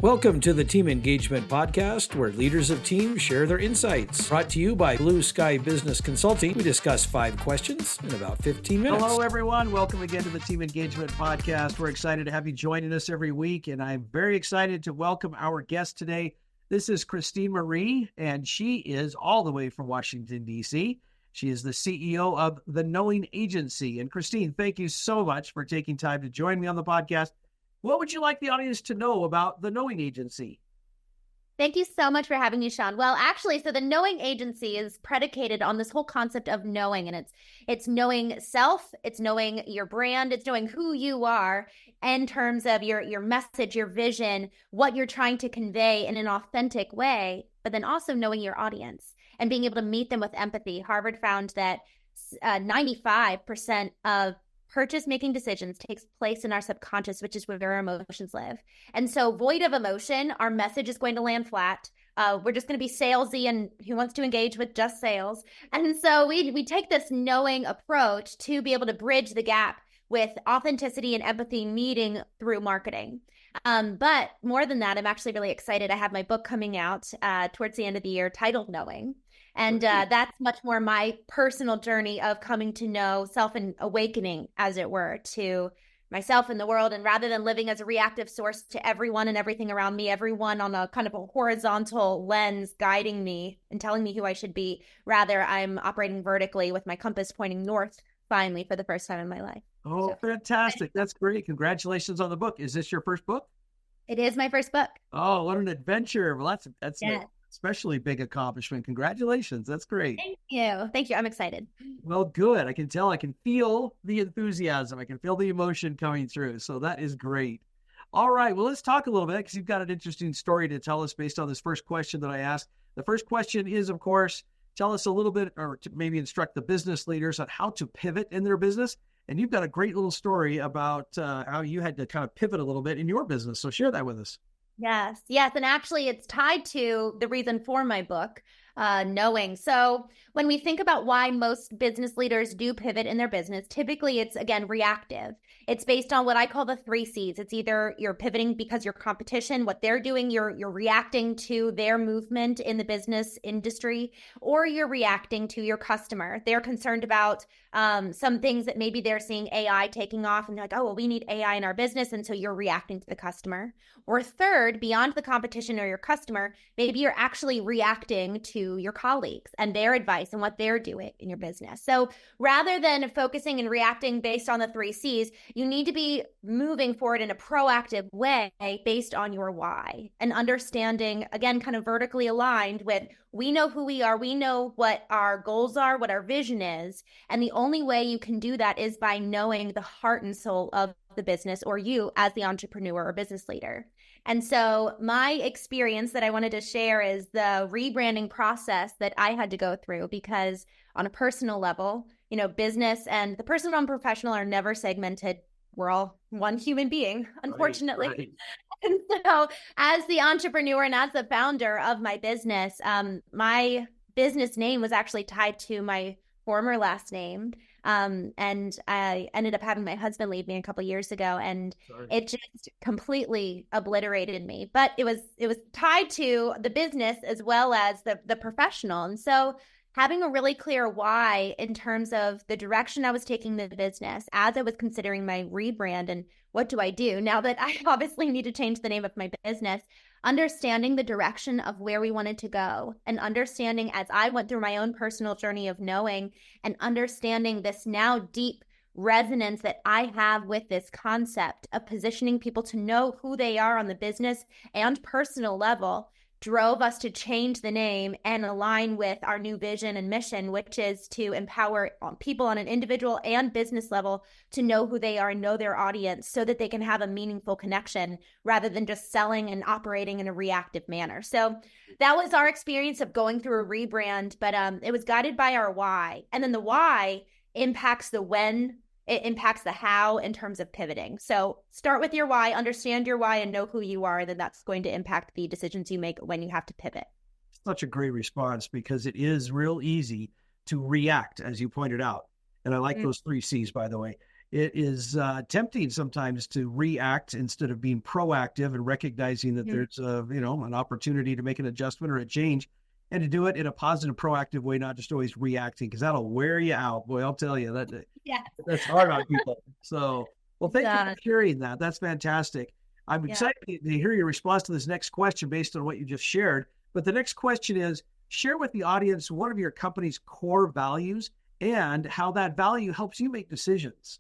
Welcome to the Team Engagement Podcast, where leaders of teams share their insights. Brought to you by Blue Sky Business Consulting. We discuss 5 questions in about 15 minutes. Hello, everyone. Welcome again to the Team Engagement Podcast. We're excited to have you joining us every week, and I'm very excited to welcome our guest today. This is Christene Marie, and she is all the way from Washington, D.C. She is the CEO of The Knowing Agency. And Christene, thank you so much for taking time to join me on the podcast. What would you like the audience to know about The Knowing Agency? Thank you so much for having me, Sean. Well, actually, so The Knowing Agency is predicated on this whole concept of knowing, and it's knowing self, it's knowing your brand, it's knowing who you are in terms of your message, your vision, what you're trying to convey in an authentic way, but then also knowing your audience and being able to meet them with empathy. Harvard found that 95% of purchase-making decisions takes place in our subconscious, which is where our emotions live. And so void of emotion, our message is going to land flat. We're just going to be salesy, and who wants to engage with just sales? And so we take this knowing approach to be able to bridge the gap with authenticity and empathy meeting through marketing. But more than that, I'm actually really excited. I have my book coming out towards the end of the year titled Knowing. And that's much more my personal journey of coming to know self and awakening, as it were, to myself and the world. And rather than living as a reactive source to everyone and everything around me, everyone on a kind of a horizontal lens guiding me and telling me who I should be, rather I'm operating vertically with my compass pointing north, finally, for the first time in my life. Oh, so fantastic. That's great. Congratulations on the book. Is this your first book? It is my first book. Oh, what an adventure. Well, that's yeah. Especially big accomplishment. Congratulations. That's great. Thank you. Thank you. I'm excited. Well, good. I can tell. I can feel the enthusiasm. I can feel the emotion coming through. So that is great. All right. Well, let's talk a little bit because you've got an interesting story to tell us based on this first question that I asked. The first question is, of course, tell us a little bit, or to maybe instruct the business leaders on how to pivot in their business. And you've got a great little story about how you had to kind of pivot a little bit in your business. So share that with us. Yes. And actually it's tied to the reason for my book, Knowing. So when we think about why most business leaders do pivot in their business, typically it's, again, reactive. It's based on what I call the 3 C's. It's either you're pivoting because your competition, what they're doing, you're reacting to their movement in the business industry, or you're reacting to your customer. They're concerned about some things that maybe they're seeing AI taking off, and they're like, oh, well, we need AI in our business. And so you're reacting to the customer. Or third, beyond the competition or your customer, maybe you're actually reacting to your colleagues and their advice and what they're doing in your business. So rather than focusing and reacting based on the 3 C's, you need to be moving forward in a proactive way based on your why and understanding, again, kind of vertically aligned with, we know who we are, we know what our goals are, what our vision is. And the only way you can do that is by knowing the heart and soul of the business, or you as the entrepreneur or business leader. And so my experience that I wanted to share is the rebranding process that I had to go through, because on a personal level, business and the personal and professional are never segmented. We're all one human being, unfortunately. Right. And so as the entrepreneur and as the founder of my business name was actually tied to my former last name. And I ended up having my husband leave me a couple of years ago, and It just completely obliterated me. But it was tied to the business as well as the professional. And so having a really clear why in terms of the direction I was taking the business as I was considering my rebrand and what do I do now that I obviously need to change the name of my business, understanding the direction of where we wanted to go, and understanding as I went through my own personal journey of knowing and understanding this now deep resonance that I have with this concept of positioning people to know who they are on the business and personal level, drove us to change the name and align with our new vision and mission, which is to empower people on an individual and business level to know who they are and know their audience so that they can have a meaningful connection rather than just selling and operating in a reactive manner. So that was our experience of going through a rebrand, but it was guided by our why. And then the why impacts the when, it impacts the how in terms of pivoting. So start with your why, understand your why, and know who you are. And then that's going to impact the decisions you make when you have to pivot. Such a great response, because it is real easy to react, as you pointed out. And I like those 3 C's, by the way. it is tempting sometimes to react instead of being proactive and recognizing that there's an opportunity to make an adjustment or a change, and to do it in a positive, proactive way, not just always reacting, because that'll wear you out. Boy, I'll tell you that's hard on people. So, well, thank you for sharing that. That's fantastic. I'm excited to hear your response to this next question based on what you just shared. But the next question is, share with the audience one of your company's core values and how that value helps you make decisions.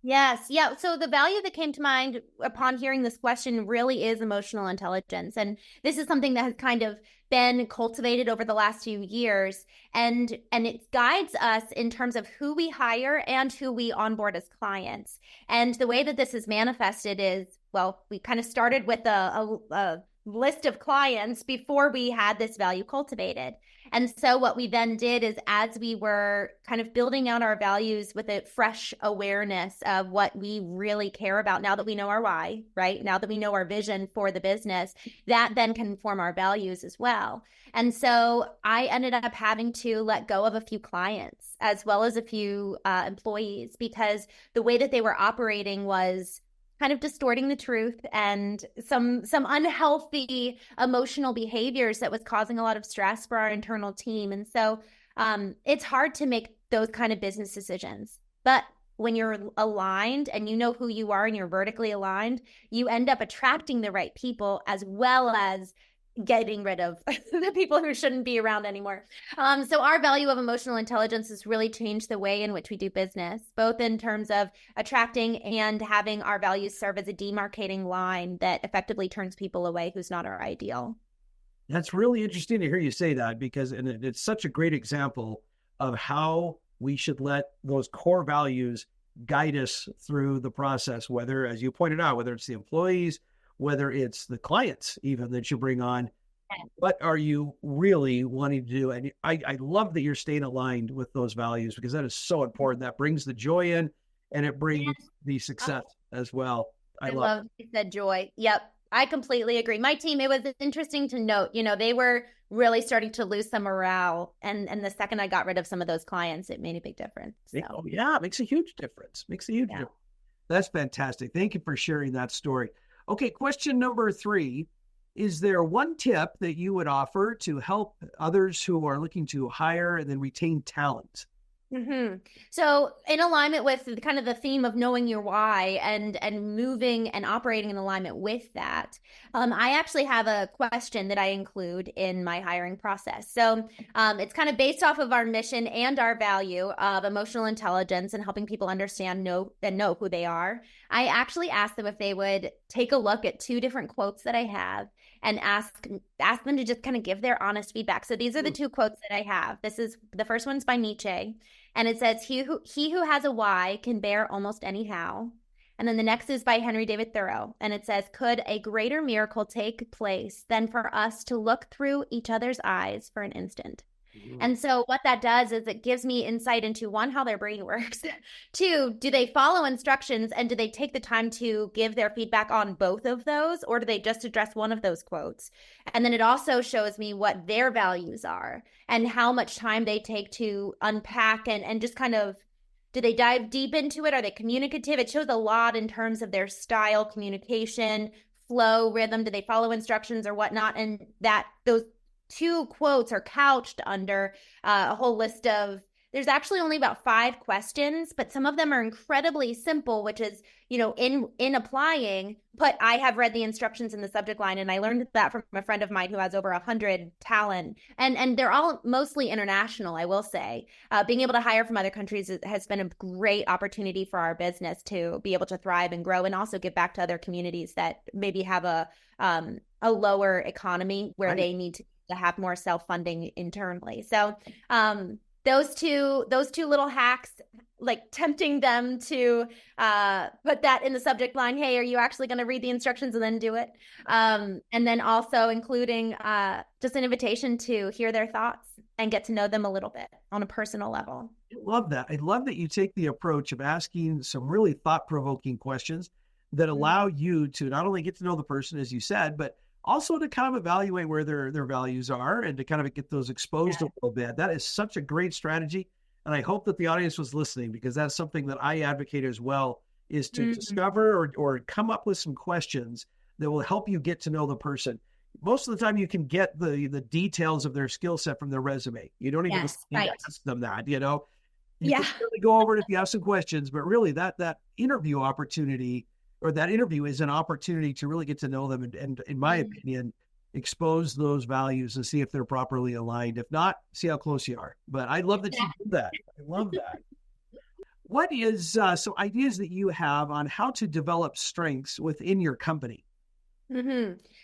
Yes. Yeah. So the value that came to mind upon hearing this question really is emotional intelligence. And this is something that has kind of been cultivated over the last few years. And it guides us in terms of who we hire and who we onboard as clients. And the way that this is manifested is, well, we kind of started with a list of clients before we had this value cultivated. And so what we then did is, as we were kind of building out our values with a fresh awareness of what we really care about, now that we know our why, right? Now that we know our vision for the business, that then can inform our values as well. And so I ended up having to let go of a few clients as well as a few employees, because the way that they were operating was kind of distorting the truth and some unhealthy emotional behaviors that was causing a lot of stress for our internal team. And so it's hard to make those kind of business decisions. But when you're aligned and you know who you are and you're vertically aligned, you end up attracting the right people as well as getting rid of the people who shouldn't be around anymore. So our value of emotional intelligence has really changed the way in which we do business, both in terms of attracting and having our values serve as a demarcating line that effectively turns people away who's not our ideal. That's really interesting to hear you say that, because it's such a great example of how we should let those core values guide us through the process, whether, as you pointed out, whether it's the employees, whether it's the clients even that you bring on. What are you really wanting to do? And I love that you're staying aligned with those values, because that is so important. That brings the joy in, and it brings the success as well. I love you said joy. Yep. I completely agree. My team, it was interesting to note, they were really starting to lose some morale. And the second I got rid of some of those clients, it made a big difference. So. Oh, yeah, it makes a huge difference. Difference. That's fantastic. Thank you for sharing that story. Okay, question number 3. Is there one tip that you would offer to help others who are looking to hire and then retain talent? Mm-hmm. So in alignment with kind of the theme of knowing your why and moving and operating in alignment with that, I actually have a question that I include in my hiring process. So it's kind of based off of our mission and our value of emotional intelligence and helping people understand, know who they are. I actually asked them if they would take a look at 2 different quotes that I have and ask them to just kind of give their honest feedback. So these are the 2 quotes that I have. The first one's by Nietzsche, and it says, he who has a why can bear almost any how. And then the next is by Henry David Thoreau, and it says, could a greater miracle take place than for us to look through each other's eyes for an instant? And so what that does is it gives me insight into, 1, how their brain works. 2, do they follow instructions, and do they take the time to give their feedback on both of those, or do they just address one of those quotes? And then it also shows me what their values are and how much time they take to unpack and just kind of, do they dive deep into it? Are they communicative? It shows a lot in terms of their style, communication, flow, rhythm. Do they follow instructions or whatnot? And those 2 quotes are couched under a whole list of, there's actually only about 5 questions, but some of them are incredibly simple, which is, in applying, but I have read the instructions in the subject line, and I learned that from a friend of mine who has over 100 talent, and they're all mostly international, I will say. Being able to hire from other countries has been a great opportunity for our business to be able to thrive and grow, and also give back to other communities that maybe have a lower economy where they need to have more self-funding internally. So those two little hacks, like tempting them to put that in the subject line, hey, are you actually going to read the instructions and then do it? And then also including just an invitation to hear their thoughts and get to know them a little bit on a personal level. I love that. I love that you take the approach of asking some really thought-provoking questions that allow you to not only get to know the person, as you said, but also to kind of evaluate where their values are and to kind of get those exposed a little bit. That is such a great strategy. And I hope that the audience was listening, because that's something that I advocate as well, is to discover or come up with some questions that will help you get to know the person. Most of the time you can get the details of their skill set from their resume. You don't even ask them that, you know. You can really go over it if you have some questions, but really that interview opportunity, or that interview, is an opportunity to really get to know them and in my opinion, expose those values and see if they're properly aligned. If not, see how close you are. But I love that you do that. I love that. What is some ideas that you have on how to develop strengths within your company?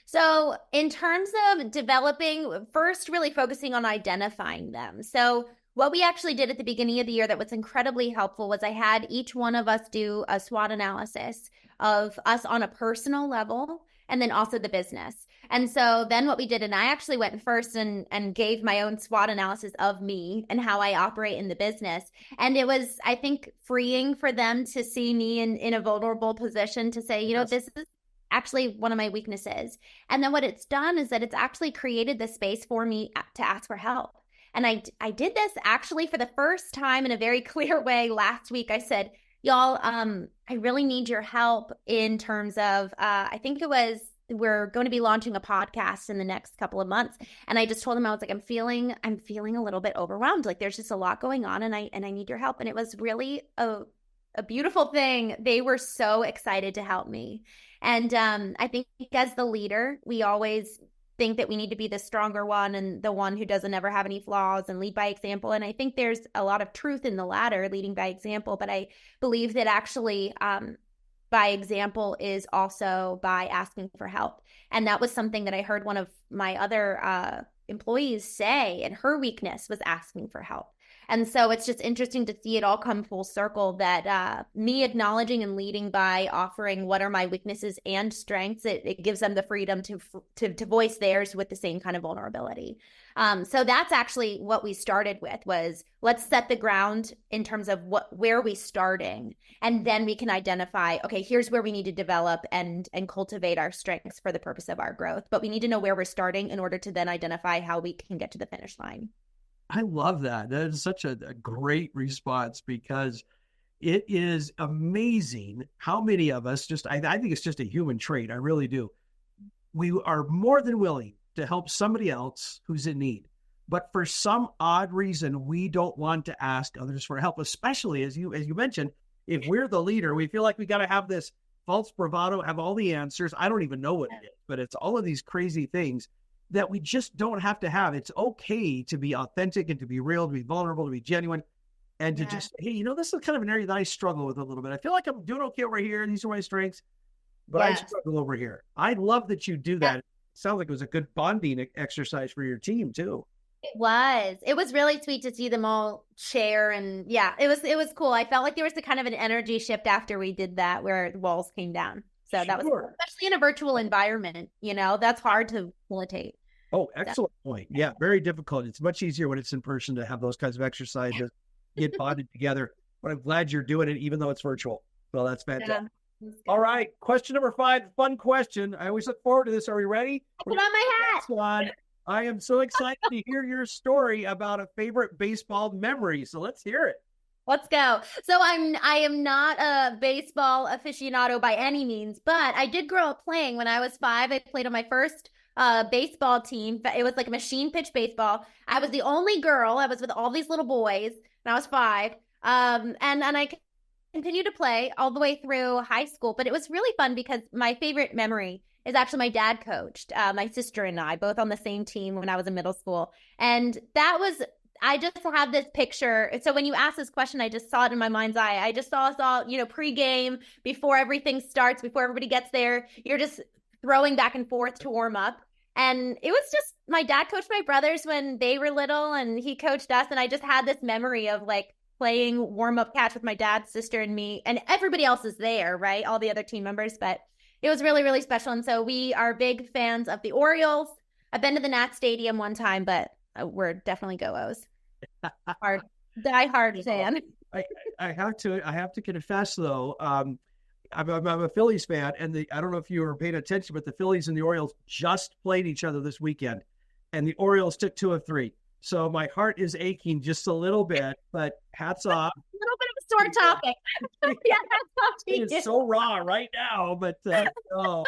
So in terms of developing, first really focusing on identifying them. So what we actually did at the beginning of the year that was incredibly helpful was I had each one of us do a SWOT analysis of us on a personal level, and then also the business. And so then what we did, and I actually went first and gave my own SWOT analysis of me and how I operate in the business. And it was, I think, freeing for them to see me in a vulnerable position to say, you know, this is actually one of my weaknesses. And then what it's done is that it's actually created the space for me to ask for help. And I did this actually for the first time in a very clear way last week. I said, y'all, I really need your help in terms of, I think it was, we're going to be launching a podcast in the next couple of months. And I just told them, I was like, I'm feeling a little bit overwhelmed. Like there's just a lot going on, and I need your help. And it was really a beautiful thing. They were so excited to help me. And I think as the leader, we always think that we need to be the stronger one and the one who doesn't ever have any flaws and lead by example. And I think there's a lot of truth in the latter, leading by example. But I believe that actually by example is also by asking for help. And that was something that I heard one of my other employees say, and her weakness was asking for help. And so it's just interesting to see it all come full circle, that me acknowledging and leading by offering what are my weaknesses and strengths, it gives them the freedom to voice theirs with the same kind of vulnerability. So that's actually what we started with, was let's set the ground in terms of where are we starting, and then we can identify, okay, here's where we need to develop and cultivate our strengths for the purpose of our growth. But we need to know where we're starting in order to then identify how we can get to the finish line. I love that. That is such a great response, because it is amazing how many of us I think it's just a human trait. I really do. We are more than willing to help somebody else who's in need. But for some odd reason, we don't want to ask others for help, especially as you mentioned, if we're the leader, we feel like we got to have this false bravado, have all the answers. I don't even know what it is, but it's all of these crazy things that we just don't have to have. It's okay to be authentic and to be real, to be vulnerable, to be genuine, and to just, hey, you know, this is kind of an area that I struggle with a little bit. I feel like I'm doing okay over here. These are my strengths, but I struggle over here. I love that you do that. It sounds like it was a good bonding exercise for your team too. It was really sweet to see them all share. And it was cool. I felt like there was a kind of an energy shift after we did that, where the walls came down. So that was, especially in a virtual environment, you know, that's hard to facilitate. Oh, excellent point. Yeah, very difficult. It's much easier when it's in person to have those kinds of exercises, get bonded together. But I'm glad you're doing it, even though it's virtual. Well, that's fantastic. Yeah. All right. Question number 5, fun question. I always look forward to this. Are we ready? Put on my hat. I am so excited to hear your story about a favorite baseball memory. So let's hear it. Let's go. So I am not a baseball aficionado by any means, but I did grow up playing. When I was 5, I played on my first baseball team. It was like a machine pitch baseball. I was the only girl. I was with all these little boys, and I was 5. And I continued to play all the way through high school. But it was really fun because my favorite memory is actually my dad coached my sister and I, both on the same team when I was in middle school. And that was, I just have this picture. So when you ask this question, I just saw it in my mind's eye. I just saw us all, you know, pregame, before everything starts, before everybody gets there, you're just throwing back and forth to warm up. And it was just, my dad coached my brothers when they were little, and he coached us. And I just had this memory of like playing warm up catch with my dad, sister, and me, and everybody else is there, right? All the other team members, but it was really, really special. And so we are big fans of the Orioles. I've been to the Nats Stadium one time, but we're definitely Go-Os. Die-hard fan. I have to confess though, I'm a Phillies fan, and I don't know if you were paying attention, but the Phillies and the Orioles just played each other this weekend, and the Orioles took 2 of 3. So my heart is aching just a little bit, but hats off. A little bit of a sore topic. Yeah, that's off to It you. is so raw right now, but oh,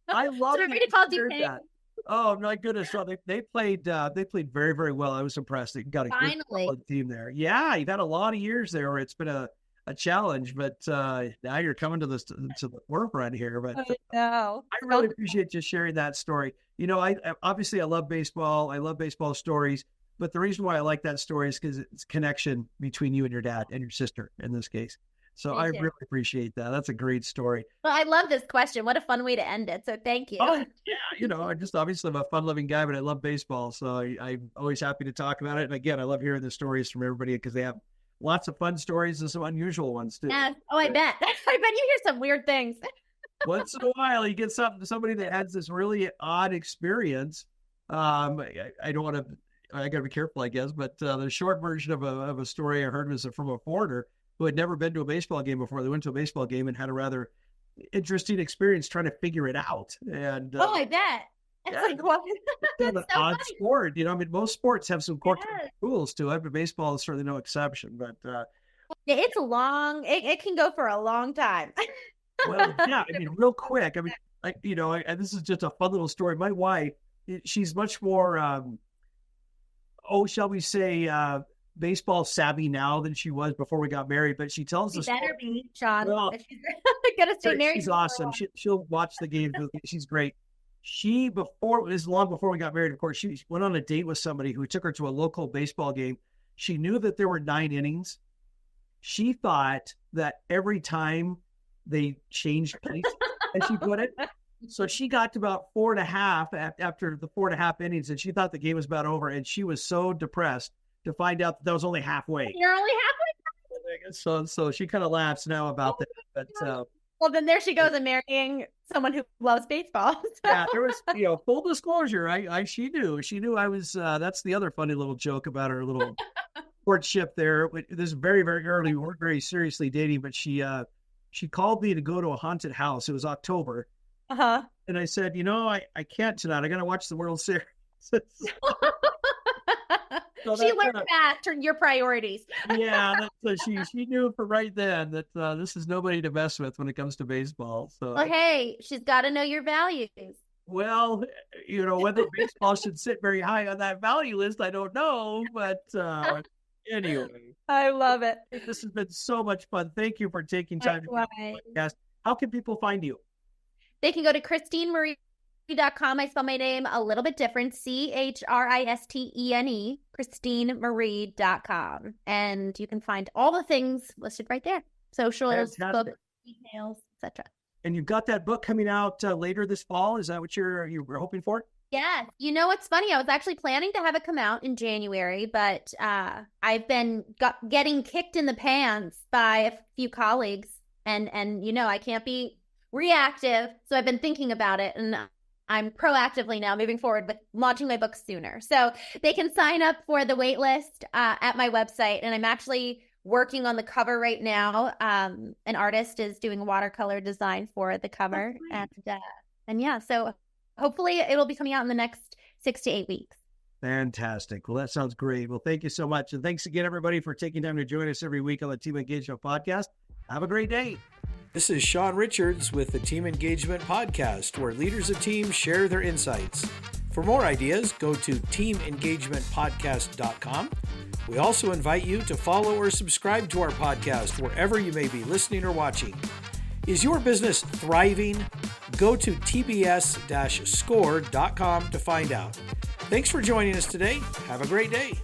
I love Sorry to call you that. Oh my goodness! So they played very, very well. I was impressed. They got a good Finally. solid team there. Yeah, you've had a lot of years there where it's been a challenge, but now you're coming to the forefront here. But No. I really appreciate you sharing that story. You know, I obviously I love baseball. I love baseball stories. But the reason why I like that story is because it's connection between you and your dad and your sister in this case. So I really appreciate that. That's a great story. Well, I love this question. What a fun way to end it. So thank you. Oh, yeah. You know, I just obviously I'm a fun-loving guy, but I love baseball. So I'm always happy to talk about it. And again, I love hearing the stories from everybody because they have lots of fun stories and some unusual ones too. Yes. Oh, I bet. I bet you hear some weird things. Once in a while, you get somebody that has this really odd experience. I don't want to. I got to be careful, I guess. But the short version of a story I heard was from a foreigner who had never been to a baseball game before. They went to a baseball game and had a rather interesting experience trying to figure it out. And I bet. It's like, what? It's an odd sport. You know, I mean, most sports have some quirky rules to it, but baseball is certainly no exception. But it's long. It can go for a long time. Well, yeah. I mean, real quick. I mean, this is just a fun little story. My wife, she's much more, shall we say, baseball savvy now than she was before we got married. But she tells us, better be, Sean. Well, if she's gonna stay married. She's awesome. She'll watch the games with me. She's great. This is long before we got married. Of course, she went on a date with somebody who took her to a local baseball game. She knew that there were 9 innings. She thought that every time they changed place, and she put it. So she got to about 4.5 after the 4.5 innings, and she thought the game was about over. And she was so depressed to find out that was only halfway. You're only halfway. So she kind of laughs now about that. But well, then there she goes and marrying someone who loves baseball. Yeah, there was, full disclosure. She knew I was. That's the other funny little joke about her little courtship there. This is very, very early. We weren't very seriously dating, but she called me to go to a haunted house. It was October. Uh-huh. And I said, I can't tonight. I got to watch the World Series. She learned that, turn your priorities. Yeah, she knew for right then that this is nobody to mess with when it comes to baseball. So, well, hey, she's got to know your values. Well, whether baseball should sit very high on that value list, I don't know. But anyway, I love it. This has been so much fun. Thank you for taking time to do the podcast. How can people find you? They can go to ChristeneMarie.com. I spell my name a little bit different. CHRISTENE, ChristeneMarie.com. And you can find all the things listed right there. Socials, books, emails, etc. And you've got that book coming out later this fall. Is that what you were hoping for? Yes. You know what's funny? I was actually planning to have it come out in January, but I've been getting kicked in the pants by a few colleagues. And I can't be reactive. So I've been thinking about it, and I'm proactively now moving forward with launching my book sooner. So they can sign up for the wait list at my website. And I'm actually working on the cover right now. An artist is doing watercolor design for the cover. And yeah, so hopefully it'll be coming out in the next 6 to 8 weeks. Fantastic. Well, that sounds great. Well, thank you so much. And thanks again, everybody, for taking time to join us every week on the Team Engagement Podcast. Have a great day. This is Sean Richards with the Team Engagement Podcast, where leaders of teams share their insights. For more ideas, go to teamengagementpodcast.com. We also invite you to follow or subscribe to our podcast wherever you may be listening or watching. Is your business thriving? Go to tbs-score.com to find out. Thanks for joining us today. Have a great day.